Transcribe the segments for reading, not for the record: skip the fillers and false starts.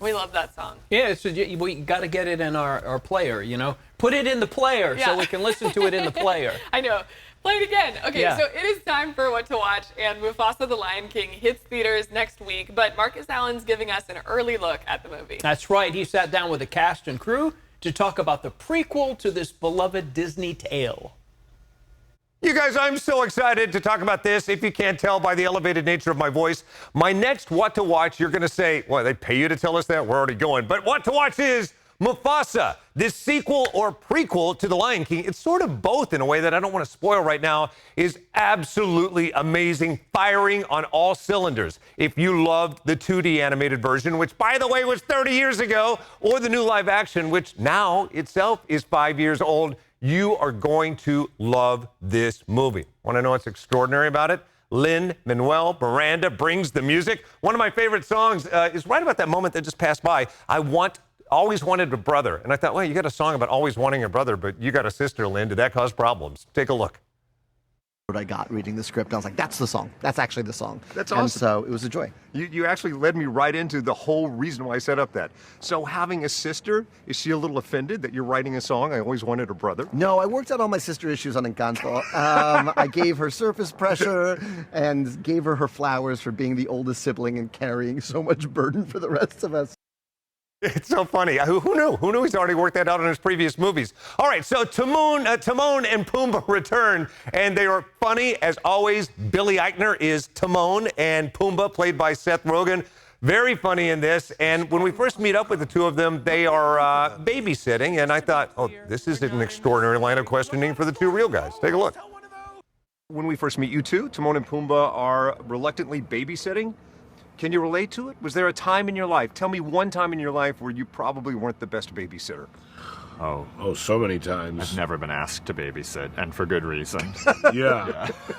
We love that song. Yeah, so we got to get it in our player, you know? Put it in the player so we can listen to it in the player. I know. Play it again. Okay, Yeah. so it is time for What to Watch, and Mufasa the Lion King hits theaters next week, but Marcus Allen's giving us an early look at the movie. That's right. He sat down with the cast and crew to talk about the prequel to this beloved Disney tale. You guys, I'm so excited to talk about this. If you can't tell by the elevated nature of my voice, my next What to Watch, you're going to say, well, they pay you to tell us that? We're already going. But What to Watch is Mufasa, this sequel or prequel to The Lion King. It's sort of both in a way that I don't want to spoil right now, is absolutely amazing, firing on all cylinders. If you loved the 2D animated version, which, by the way, was 30 years ago, or the new live action, which now itself is 5 years old, you are going to love this movie. Want to know what's extraordinary about it? Lin-Manuel Miranda brings the music. One of my favorite songs is right about that moment that just passed by. Always wanted a brother. And I thought, well, you got a song about always wanting a brother, but you got a sister, Lynn. Did that cause problems? Take a look. What I got reading the script, I was like, that's the song. That's actually the song. That's awesome. And so it was a joy. You actually led me right into the whole reason why I set up that. So having a sister, is she a little offended that you're writing a song, I always wanted a brother? No, I worked out all my sister issues on Encanto. I gave her surface pressure and gave her flowers for being the oldest sibling and carrying so much burden for the rest of us. It's so funny. Who knew? Who knew he's already worked that out in his previous movies? All right, so Timon and Pumbaa return, and they are funny as always. Billy Eichner is Timon, and Pumbaa, played by Seth Rogen, very funny in this. And when we first meet up with the two of them, they are babysitting, and I thought, oh, this is an extraordinary line of questioning for the two real guys. Take a look. When we first meet you two, Timon and Pumbaa are reluctantly babysitting. Can you relate to it? Was there a time in your life? Tell me one time in your life where you probably weren't the best babysitter. Oh, so many times. I've never been asked to babysit, and for good reason.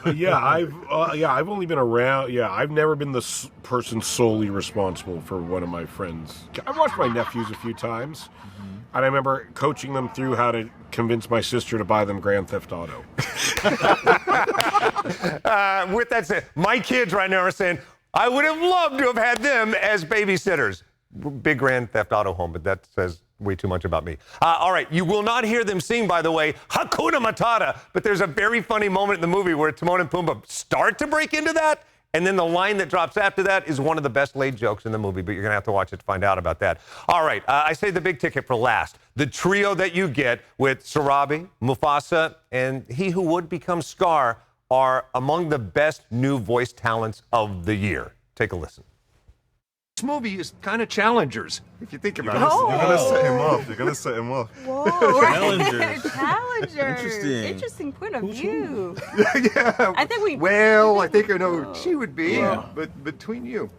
I've only been around. Yeah, I've never been the person solely responsible for one of my friends. I've watched my nephews a few times, and I remember coaching them through how to convince my sister to buy them Grand Theft Auto. With that said, my kids right now are saying, I would have loved to have had them as babysitters. Big Grand Theft Auto home, but that says way too much about me. All right, you will not hear them sing, by the way, Hakuna Matata, but there's a very funny moment in the movie where Timon and Pumbaa start to break into that, and then the line that drops after that is one of the best laid jokes in the movie, but you're going to have to watch it to find out about that. All right, I say the big ticket for last. The trio that you get with Sarabi, Mufasa, and he who would become Scar are among the best new voice talents of the year. Take a listen. This movie is kind of challengers, if you think about it. You're gonna set him off. You're gonna set him off. Whoa. Challengers. Challengers. Interesting point of view. Yeah. I think we. Well, I think I know who she would be, but between you.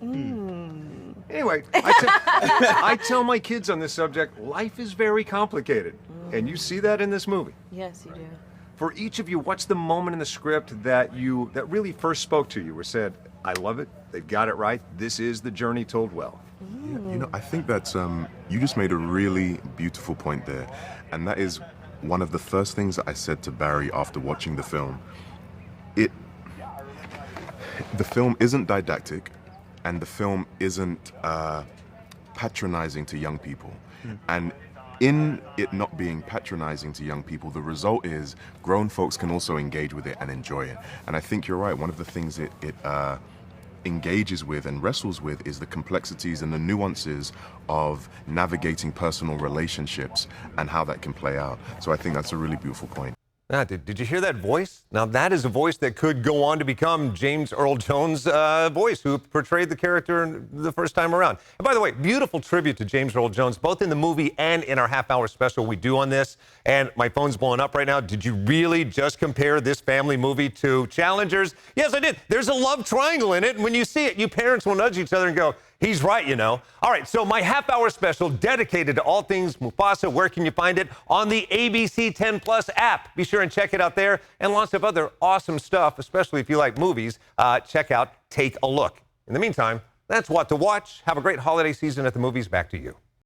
Anyway, I tell my kids on this subject, life is very complicated, and you see that in this movie. Yes, you do. For each of you, what's the moment in the script that really first spoke to you or said, I love it, they've got it right, this is the journey told well? Yeah, I think that you just made a really beautiful point there, and that is one of the first things that I said to Barry after watching the film. The film isn't didactic, and the film isn't patronizing to young people. And in it not being patronizing to young people, the result is grown folks can also engage with it and enjoy it. And I think you're right. One of the things it engages with and wrestles with is the complexities and the nuances of navigating personal relationships and how that can play out. So I think that's a really beautiful point. Did you hear that voice? Now, that is a voice that could go on to become James Earl Jones' voice, who portrayed the character the first time around. And by the way, beautiful tribute to James Earl Jones, both in the movie and in our half-hour special we do on this. And my phone's blowing up right now. Did you really just compare this family movie to Challengers? Yes, I did. There's a love triangle in it, and when you see it, you parents will nudge each other and go, he's right, you know. All right, so my half-hour special dedicated to all things Mufasa. Where can you find it? On the ABC 10 Plus app. Be sure and check it out there, and lots of other awesome stuff, especially if you like movies. Check out Take a Look. In the meantime, that's What to Watch. Have a great holiday season at the movies. Back to you.